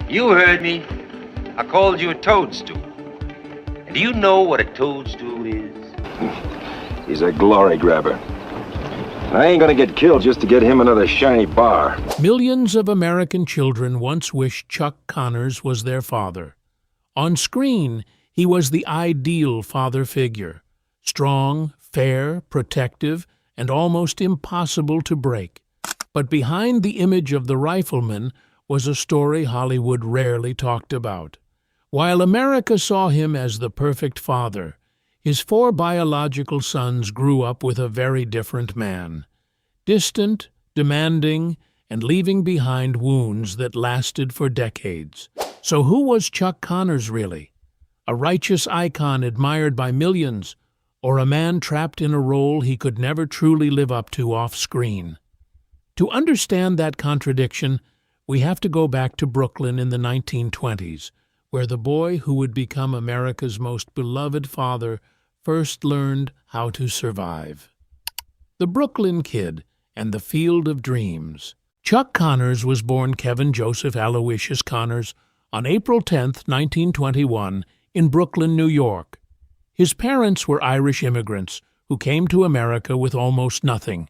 You heard me. I called you a toadstool. And do you know what a toadstool is? He's a glory grabber. I ain't gonna get killed just to get him another shiny bar. Millions of American children once wished Chuck Connors was their father. On screen, he was the ideal father figure. Strong, fair, protective, and almost impossible to break. But behind the image of the Rifleman was a story Hollywood rarely talked about. While America saw him as the perfect father, his 4 biological sons grew up with a very different man. Distant, demanding, and leaving behind wounds that lasted for decades. So who was Chuck Connors really? A righteous icon admired by millions, or a man trapped in a role he could never truly live up to off-screen? To understand that contradiction, we have to go back to Brooklyn in the 1920s, where the boy who would become America's most beloved father first learned how to survive. The Brooklyn Kid and the Field of Dreams. Chuck Connors was born Kevin Joseph Aloysius Connors on April 10, 1921, in Brooklyn, New York. His parents were Irish immigrants who came to America with almost nothing,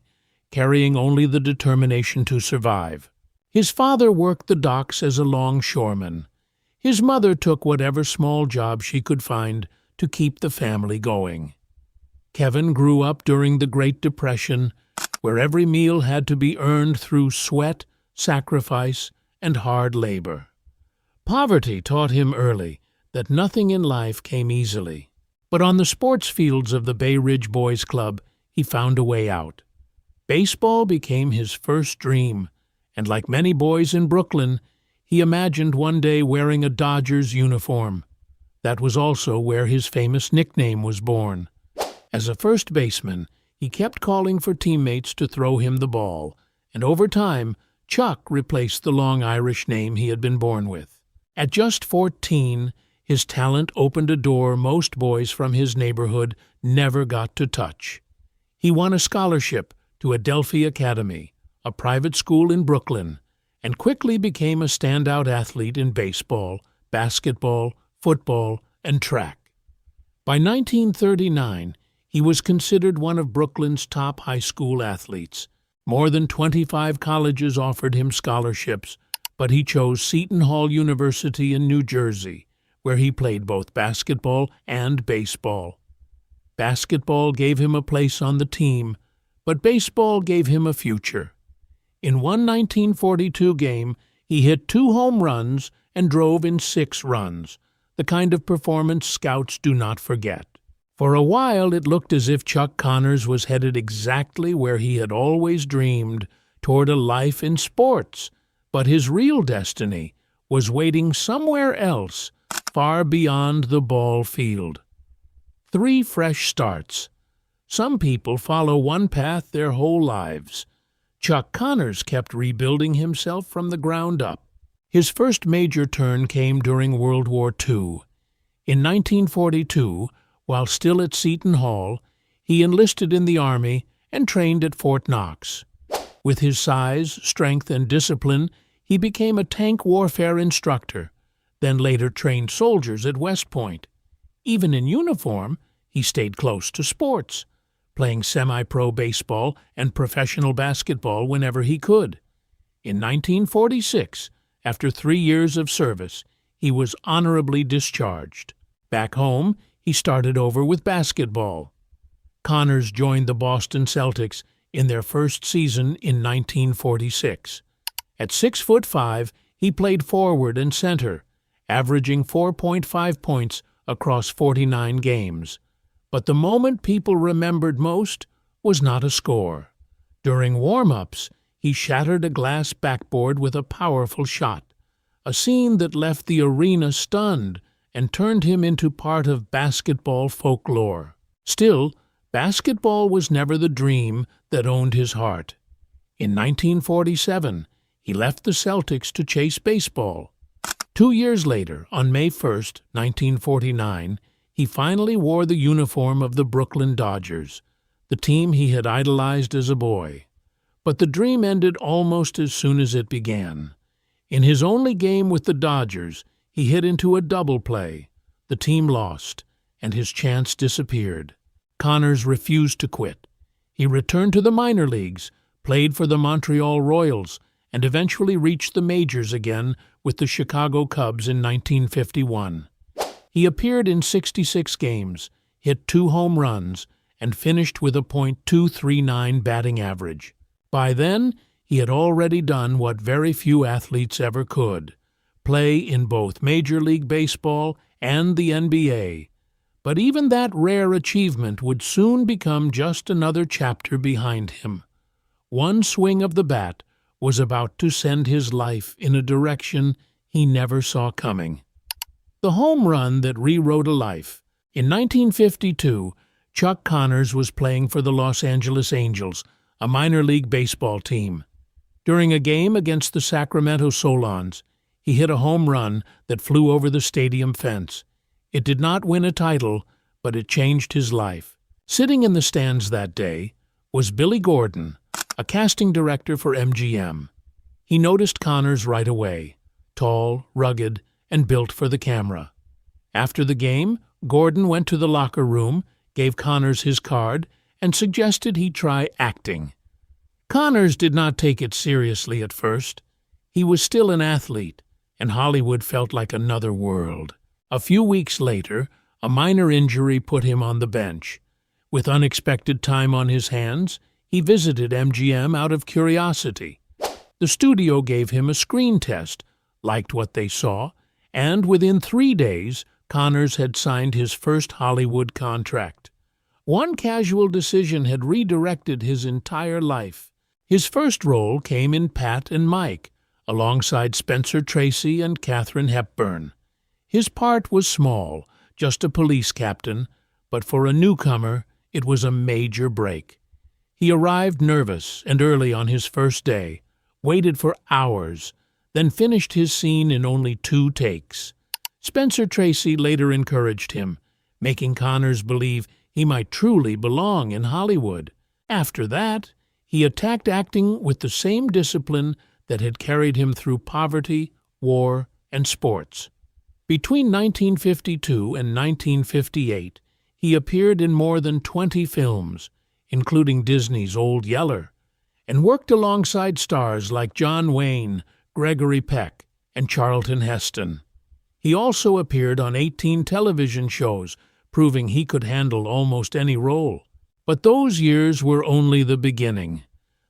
carrying only the determination to survive. His father worked the docks as a longshoreman. His mother took whatever small job she could find to keep the family going. Kevin grew up during the Great Depression, where every meal had to be earned through sweat, sacrifice, and hard labor. Poverty taught him early that nothing in life came easily. But on the sports fields of the Bay Ridge Boys Club, he found a way out. Baseball became his first dream, and like many boys in Brooklyn, he imagined one day wearing a Dodgers uniform. That was also where his famous nickname was born. As a first baseman, he kept calling for teammates to throw him the ball, and over time, Chuck replaced the long Irish name he had been born with. At just 14, his talent opened a door most boys from his neighborhood never got to touch. He won a scholarship to Adelphi Academy, a private school in Brooklyn, and quickly became a standout athlete in baseball, basketball, football, and track. By 1939, he was considered one of Brooklyn's top high school athletes. More than 25 colleges offered him scholarships, but he chose Seton Hall University in New Jersey, where he played both basketball and baseball. Basketball gave him a place on the team, but baseball gave him a future. In one 1942 game, he hit 2 home runs and drove in 6 runs, the kind of performance scouts do not forget. For a while, it looked as if Chuck Connors was headed exactly where he had always dreamed, toward a life in sports, but his real destiny was waiting somewhere else, far beyond the ball field. 3 fresh starts. Some people follow one path their whole lives. Chuck Connors kept rebuilding himself from the ground up. His first major turn came during World War II. In 1942, while still at Seton Hall, he enlisted in the Army and trained at Fort Knox. With his size, strength, and discipline, he became a tank warfare instructor, then later trained soldiers at West Point. Even in uniform, he stayed close to sports, playing semi-pro baseball and professional basketball whenever he could. In 1946, after 3 years of service, he was honorably discharged. Back home, he started over with basketball. Connors joined the Boston Celtics in their first season in 1946. At 6'5", he played forward and center, averaging 4.5 points across 49 games. But the moment people remembered most was not a score. During warm-ups, he shattered a glass backboard with a powerful shot, a scene that left the arena stunned and turned him into part of basketball folklore. Still, basketball was never the dream that owned his heart. In 1947, he left the Celtics to chase baseball. 2 years later, on May 1, 1949, he finally wore the uniform of the Brooklyn Dodgers, the team he had idolized as a boy. But the dream ended almost as soon as it began. In his only game with the Dodgers, he hit into a double play. The team lost, and his chance disappeared. Connors refused to quit. He returned to the minor leagues, played for the Montreal Royals, and eventually reached the majors again with the Chicago Cubs in 1951. He appeared in 66 games, hit 2 home runs, and finished with a .239 batting average. By then, he had already done what very few athletes ever could, play in both Major League Baseball and the NBA. But even that rare achievement would soon become just another chapter behind him. One swing of the bat was about to send his life in a direction he never saw coming. The home run that rewrote a life. In 1952, Chuck Connors was playing for the Los Angeles Angels, a minor league baseball team. During a game against the Sacramento Solons, he hit a home run that flew over the stadium fence. It did not win a title, but it changed his life. Sitting in the stands that day was Billy Gordon, a casting director for MGM. He noticed Connors right away, tall, rugged, and built for the camera. After the game, Gordon went to the locker room, gave Connors his card, and suggested he try acting. Connors did not take it seriously at first. He was still an athlete, and Hollywood felt like another world. A few weeks later, a minor injury put him on the bench. With unexpected time on his hands, he visited MGM out of curiosity. The studio gave him a screen test, liked what they saw, and within 3 days, Connors had signed his first Hollywood contract. One casual decision had redirected his entire life. His first role came in Pat and Mike, alongside Spencer Tracy and Katharine Hepburn. His part was small, just a police captain, but for a newcomer, it was a major break. He arrived nervous and early on his first day, waited for hours, then finished his scene in only 2 takes. Spencer Tracy later encouraged him, making Connors believe he might truly belong in Hollywood. After that, he attacked acting with the same discipline that had carried him through poverty, war, and sports. Between 1952 and 1958, he appeared in more than 20 films, including Disney's Old Yeller, and worked alongside stars like John Wayne, Gregory Peck, and Charlton Heston. He also appeared on 18 television shows, proving he could handle almost any role. But those years were only the beginning.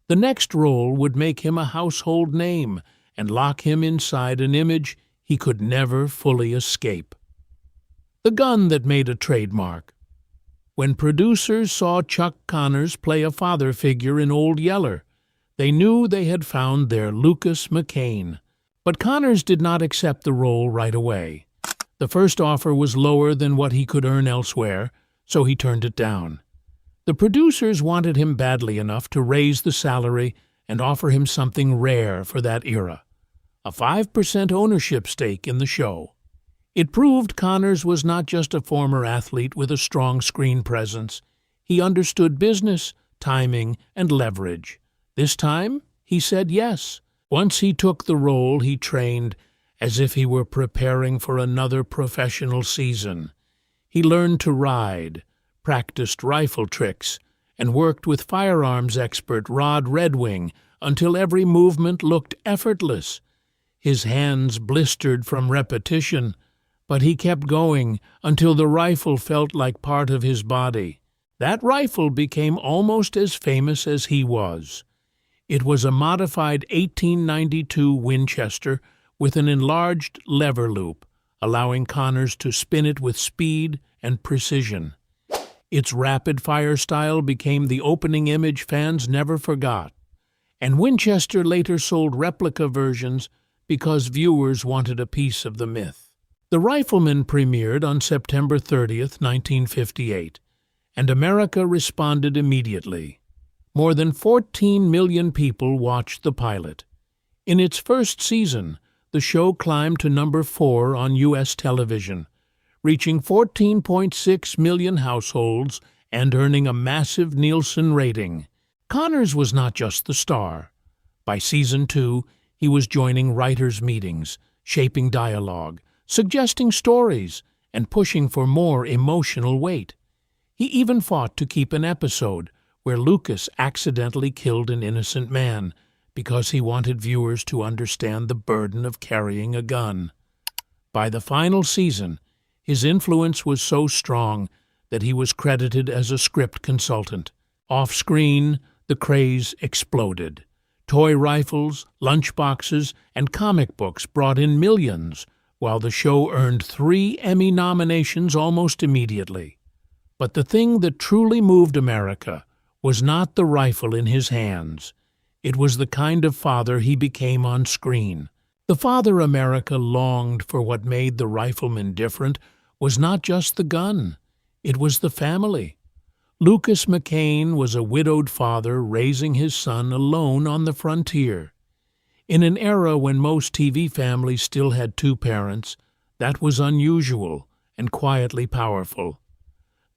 The next role would make him a household name and lock him inside an image he could never fully escape. The gun that made a trademark. When producers saw Chuck Connors play a father figure in Old Yeller, they knew they had found their Lucas McCain. But Connors did not accept the role right away. The first offer was lower than what he could earn elsewhere, so he turned it down. The producers wanted him badly enough to raise the salary and offer him something rare for that era, a 5% ownership stake in the show. It proved Connors was not just a former athlete with a strong screen presence. He understood business, timing, and leverage. This time, he said yes. Once he took the role, he trained as if he were preparing for another professional season. He learned to ride, practiced rifle tricks, and worked with firearms expert Rod Redwing until every movement looked effortless. His hands blistered from repetition, but he kept going until the rifle felt like part of his body. That rifle became almost as famous as he was. It was a modified 1892 Winchester with an enlarged lever loop, allowing Connors to spin it with speed and precision. Its rapid-fire style became the opening image fans never forgot, and Winchester later sold replica versions because viewers wanted a piece of the myth. The Rifleman premiered on September 30th, 1958, and America responded immediately. More than 14 million people watched the pilot. In its first season, the show climbed to number 4 on U.S. television, reaching 14.6 million households and earning a massive Nielsen rating. Connors was not just the star. By season 2, He was joining writers' meetings, shaping dialogue, suggesting stories, and pushing for more emotional weight. He even fought to keep an episode where Lucas accidentally killed an innocent man because he wanted viewers to understand the burden of carrying a gun. By the final season, his influence was so strong that he was credited as a script consultant. Off-screen, the craze exploded. Toy rifles, lunchboxes, and comic books brought in millions, while the show earned 3 Emmy nominations almost immediately. But the thing that truly moved America was not the rifle in his hands. It was the kind of father he became on screen. The father America longed for. What made the Rifleman different was not just the gun. It was the family. Lucas McCain was a widowed father raising his son alone on the frontier. In an era when most TV families still had 2 parents, that was unusual and quietly powerful.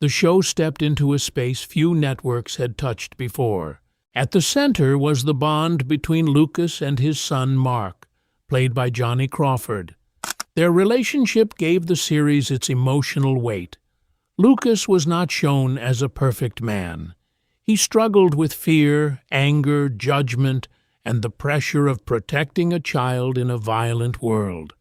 The show stepped into a space few networks had touched before. At the center was the bond between Lucas and his son Mark, played by Johnny Crawford. Their relationship gave the series its emotional weight. Lucas was not shown as a perfect man. He struggled with fear, anger, judgment, and the pressure of protecting a child in a violent world.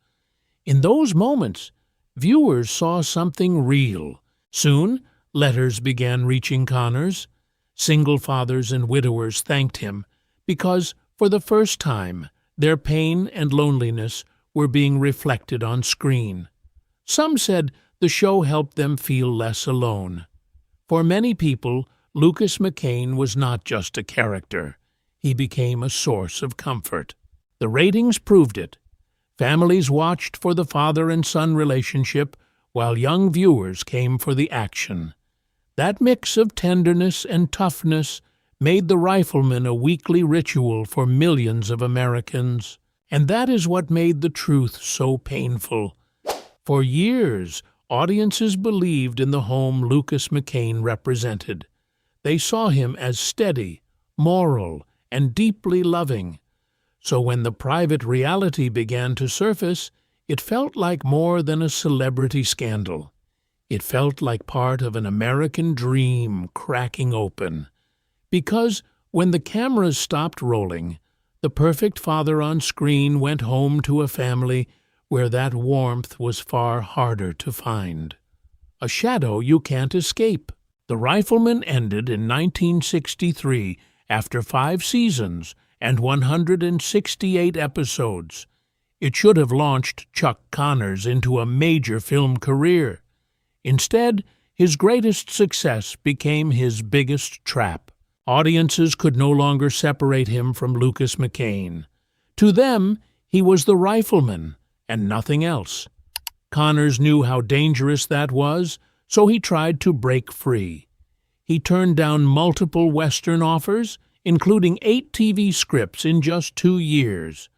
In those moments, viewers saw something real. Soon, letters began reaching Connors. Single fathers and widowers thanked him because, for the first time, their pain and loneliness were being reflected on screen. Some said the show helped them feel less alone. For many people, Lucas McCain was not just a character. He became a source of comfort. The ratings proved it. Families watched for the father and son relationship, while young viewers came for the action. That mix of tenderness and toughness made The Rifleman a weekly ritual for millions of Americans. And that is what made the truth so painful. For years, audiences believed in the home Lucas McCain represented. They saw him as steady, moral, and deeply loving. So when the private reality began to surface, it felt like more than a celebrity scandal. It felt like part of an American dream cracking open. Because when the cameras stopped rolling, the perfect father on screen went home to a family where that warmth was far harder to find. A shadow you can't escape. The Rifleman ended in 1963 after 5 seasons and 168 episodes. It should have launched Chuck Connors into a major film career. Instead, his greatest success became his biggest trap. Audiences could no longer separate him from Lucas McCain. To them, he was the Rifleman and nothing else. Connors knew how dangerous that was, so he tried to break free. He turned down multiple Western offers, including 8 TV scripts in just 2 years.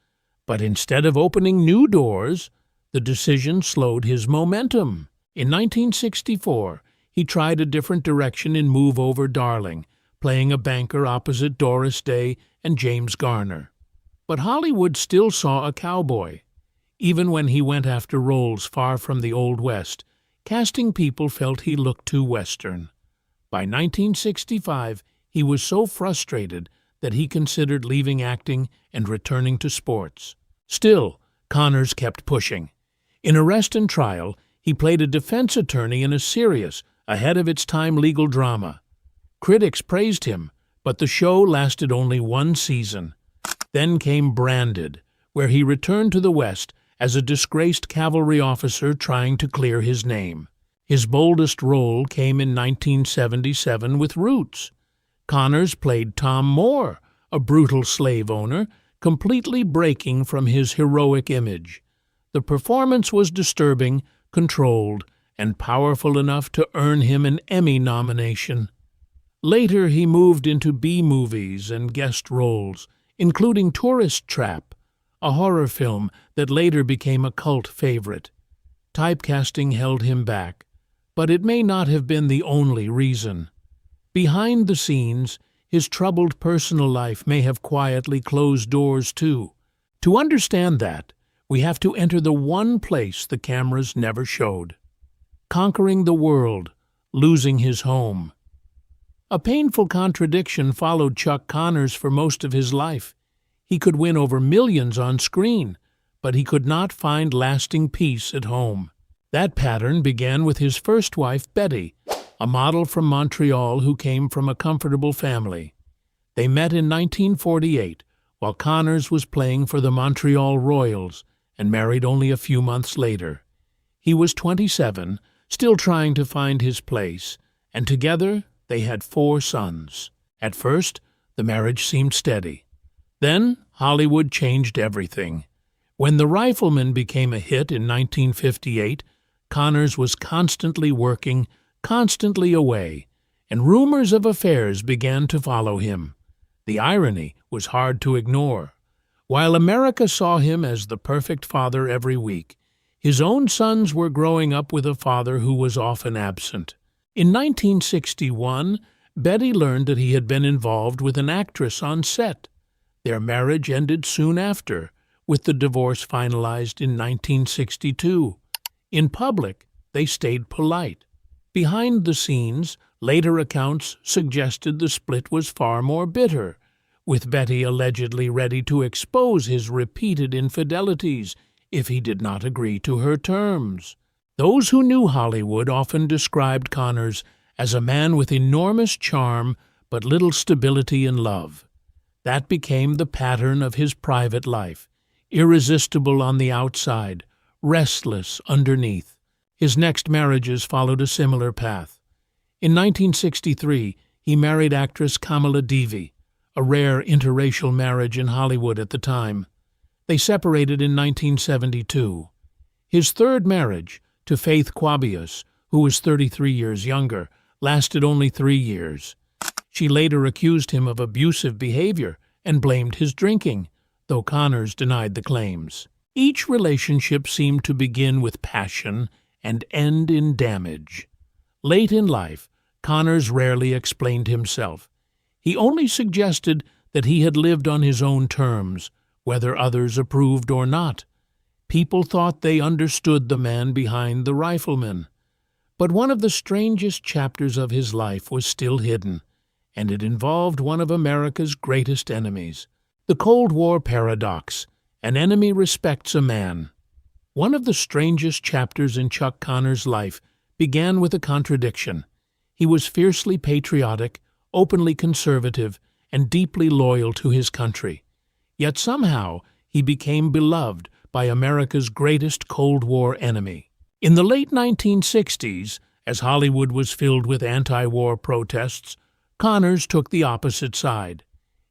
But instead of opening new doors, the decision slowed his momentum. In 1964, he tried a different direction in Move Over Darling, playing a banker opposite Doris Day and James Garner. But Hollywood still saw a cowboy. Even when he went after roles far from the Old West, casting people felt he looked too Western. By 1965, he was so frustrated that he considered leaving acting and returning to sports. Still, Connors kept pushing. In Arrest and Trial, he played a defense attorney in a serious, ahead-of-its-time legal drama. Critics praised him, but the show lasted only 1 season. Then came Branded, where he returned to the West as a disgraced cavalry officer trying to clear his name. His boldest role came in 1977 with Roots. Connors played Tom Moore, a brutal slave owner, completely breaking from his heroic image. The performance was disturbing, controlled, and powerful enough to earn him an Emmy nomination. Later, he moved into B-movies and guest roles, including Tourist Trap, a horror film that later became a cult favorite. Typecasting held him back, but it may not have been the only reason. Behind the scenes, his troubled personal life may have quietly closed doors too. To understand that, we have to enter the one place the cameras never showed. Conquering the world, losing his home. A painful contradiction followed Chuck Connors for most of his life. He could win over millions on screen, but he could not find lasting peace at home. That pattern began with his first wife, Betty, a model from Montreal who came from a comfortable family. They met in 1948, while Connors was playing for the Montreal Royals, and married only a few months later. He was 27, still trying to find his place, and together they had 4 sons. At first, the marriage seemed steady. Then, Hollywood changed everything. When The Rifleman became a hit in 1958, Connors was constantly working, constantly away, and rumors of affairs began to follow him. The irony was hard to ignore. While America saw him as the perfect father every week, his own sons were growing up with a father who was often absent. In 1961, Betty learned that he had been involved with an actress on set. Their marriage ended soon after, with the divorce finalized in 1962. In public, they stayed polite. Behind the scenes, later accounts suggested the split was far more bitter, with Betty allegedly ready to expose his repeated infidelities if he did not agree to her terms. Those who knew Hollywood often described Connors as a man with enormous charm but little stability in love. That became the pattern of his private life, irresistible on the outside, restless underneath. His next marriages followed a similar path. In 1963, he married actress Kamala Devi, a rare interracial marriage in Hollywood at the time. They separated in 1972. His third marriage, to Faith Quabius, who was 33 years younger, lasted only 3 years. She later accused him of abusive behavior and blamed his drinking, though Connors denied the claims. Each relationship seemed to begin with passion and end in damage. Late in life, Connors rarely explained himself. He only suggested that he had lived on his own terms, whether others approved or not. People thought they understood the man behind The Rifleman. But one of the strangest chapters of his life was still hidden, and it involved one of America's greatest enemies. The Cold War paradox: an enemy respects a man. One of the strangest chapters in Chuck Connors' life began with a contradiction. He was fiercely patriotic, openly conservative, and deeply loyal to his country. Yet somehow he became beloved by America's greatest Cold War enemy. In the late 1960s, as Hollywood was filled with anti-war protests, Connors took the opposite side.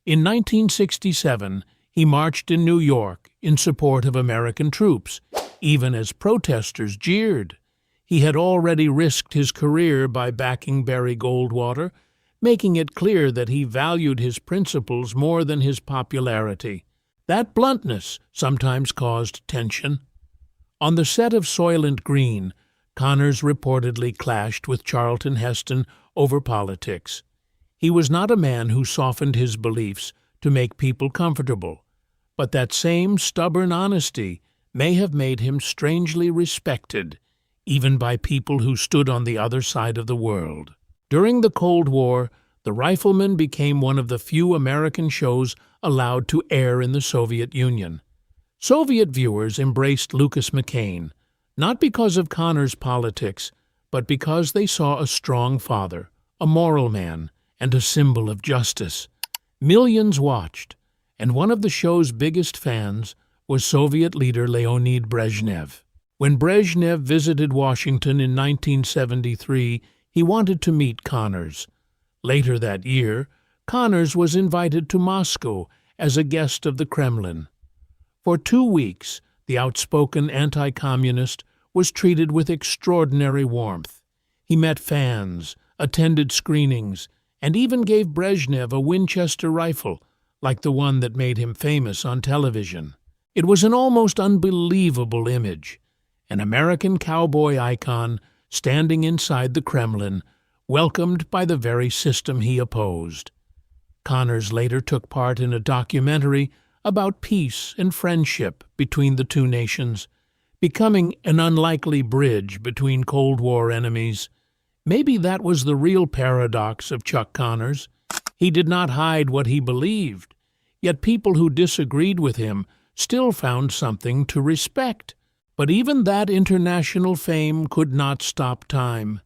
In 1967, he marched in New York in support of American troops, even as protesters jeered. He had already risked his career by backing Barry Goldwater, making it clear that he valued his principles more than his popularity. That bluntness sometimes caused tension. On the set of Soylent Green, Connors reportedly clashed with Charlton Heston over politics. He was not a man who softened his beliefs to make people comfortable, but that same stubborn honesty may have made him strangely respected, even by people who stood on the other side of the world. During the Cold War, The Rifleman became one of the few American shows allowed to air in the Soviet Union. Soviet viewers embraced Lucas McCain, not because of Connors' politics, but because they saw a strong father, a moral man, and a symbol of justice. Millions watched, and one of the show's biggest fans was Soviet leader Leonid Brezhnev. When Brezhnev visited Washington in 1973, he wanted to meet Connors. Later that year, Connors was invited to Moscow as a guest of the Kremlin. For 2 weeks, the outspoken anti-communist was treated with extraordinary warmth. He met fans, attended screenings, and even gave Brezhnev a Winchester rifle, like the one that made him famous on television. It was an almost unbelievable image. An American cowboy icon standing inside the Kremlin, welcomed by the very system he opposed. Connors later took part in a documentary about peace and friendship between the two nations, becoming an unlikely bridge between Cold War enemies. Maybe that was the real paradox of Chuck Connors. He did not hide what he believed, yet people who disagreed with him still found something to respect. But even that international fame could not stop time.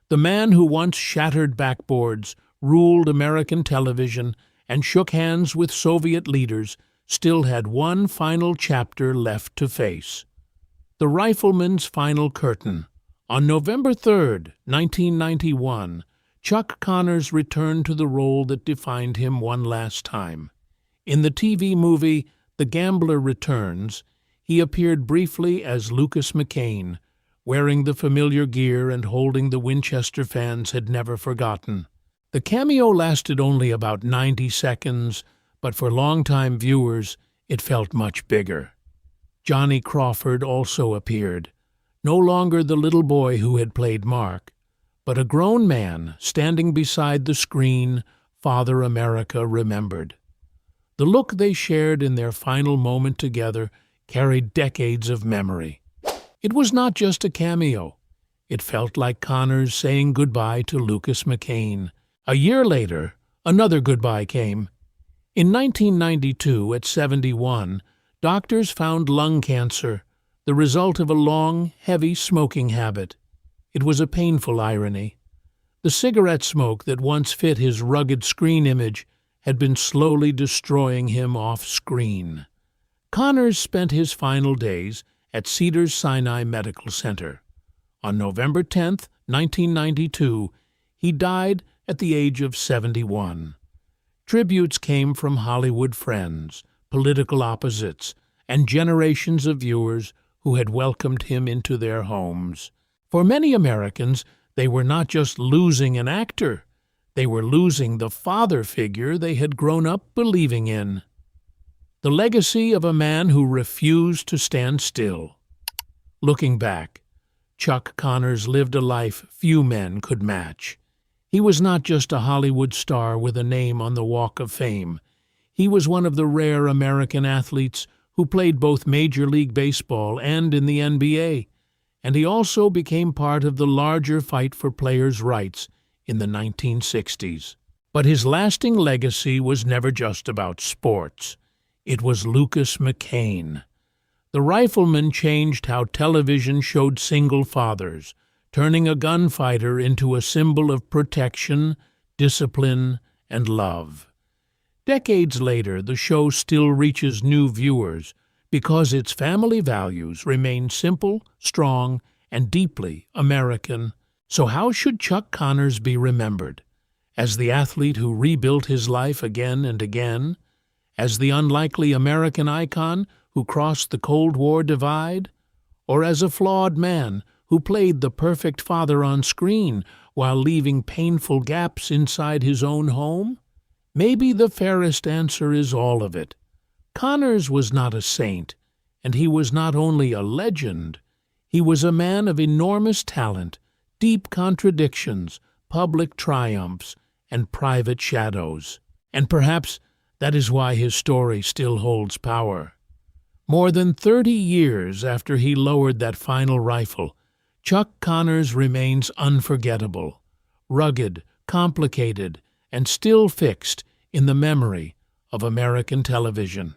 The man who once shattered backboards, ruled American television, and shook hands with Soviet leaders still had one final chapter left to face. The Rifleman's final curtain. On November 3, 1991, Chuck Connors returned to the role that defined him one last time. In the TV movie The Gambler Returns, he appeared briefly as Lucas McCain, wearing the familiar gear and holding the Winchester fans had never forgotten. The cameo lasted only about 90 seconds, but for longtime viewers, it felt much bigger. Johnny Crawford also appeared, no longer the little boy who had played Mark, but a grown man standing beside the screen Father America remembered. The look they shared in their final moment together carried decades of memory. It was not just a cameo. It felt like Connors saying goodbye to Lucas McCain. A year later, another goodbye came. In 1992, at 71, doctors found lung cancer, the result of a long, heavy smoking habit. It was a painful irony. The cigarette smoke that once fit his rugged screen image had been slowly destroying him off-screen. Connors spent his final days at Cedars-Sinai Medical Center. On November 10, 1992, he died at the age of 71. Tributes came from Hollywood friends, political opposites, and generations of viewers who had welcomed him into their homes. For many Americans, they were not just losing an actor, they were losing the father figure they had grown up believing in. The legacy of a man who refused to stand still. Looking back, Chuck Connors lived a life few men could match. He was not just a Hollywood star with a name on the Walk of Fame. He was one of the rare American athletes who played both Major League Baseball and in the NBA, and he also became part of the larger fight for players' rights in the 1960s. But his lasting legacy was never just about sports. It was Lucas McCain. The Rifleman changed how television showed single fathers, turning a gunfighter into a symbol of protection, discipline, and love. Decades later, the show still reaches new viewers because its family values remain simple, strong, and deeply American. So how should Chuck Connors be remembered? As the athlete who rebuilt his life again and again? As the unlikely American icon who crossed the Cold War divide? Or as a flawed man who played the perfect father on screen while leaving painful gaps inside his own home? Maybe the fairest answer is all of it. Connors was not a saint, and he was not only a legend. He was a man of enormous talent, deep contradictions, public triumphs, and private shadows. And perhaps that is why his story still holds power. More than 30 years after he lowered that final rifle, Chuck Connors remains unforgettable, rugged, complicated, and still fixed in the memory of American television.